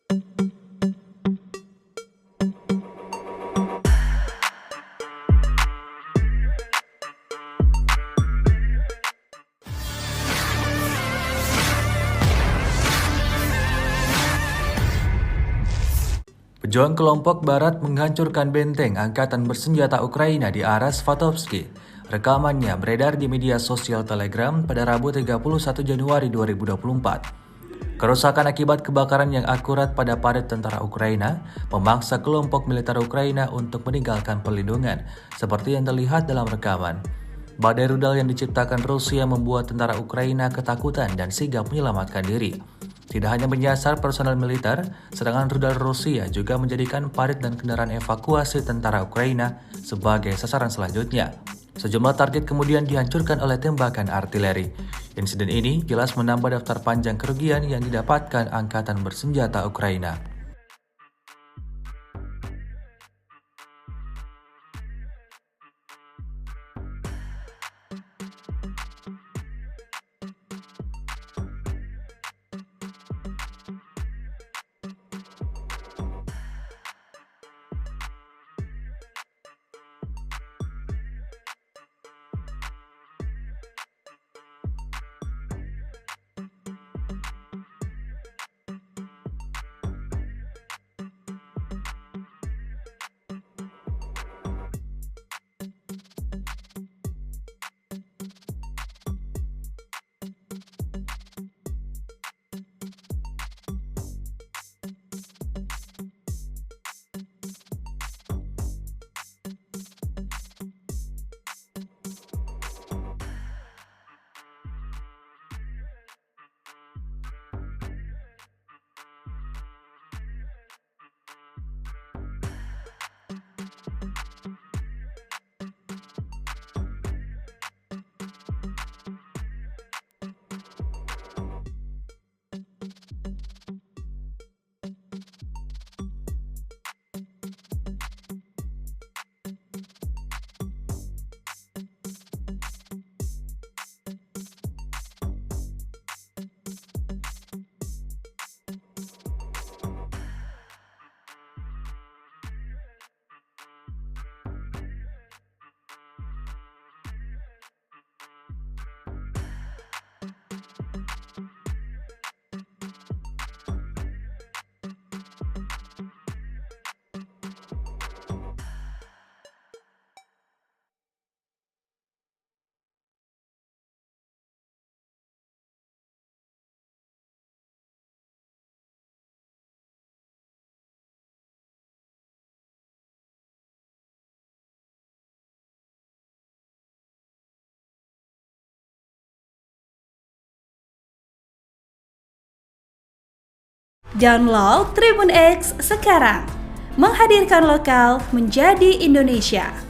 Pejuang kelompok Barat menghancurkan benteng angkatan bersenjata Ukraina di area Svatovsky. Rekamannya beredar di media sosial Telegram pada Rabu 31 Januari 2024. Kerusakan akibat kebakaran yang akurat pada parit tentara Ukraina memaksa kelompok militer Ukraina untuk meninggalkan perlindungan, seperti yang terlihat dalam rekaman. Badai rudal yang diciptakan Rusia membuat tentara Ukraina ketakutan dan sigap menyelamatkan diri. Tidak hanya menyasar personel militer, serangan rudal Rusia juga menjadikan parit dan kendaraan evakuasi tentara Ukraina sebagai sasaran selanjutnya. Sejumlah target kemudian dihancurkan oleh tembakan artileri. Insiden ini jelas menambah daftar panjang kerugian yang didapatkan angkatan bersenjata Ukraina. Download Tribun X sekarang, menghadirkan lokal menjadi Indonesia.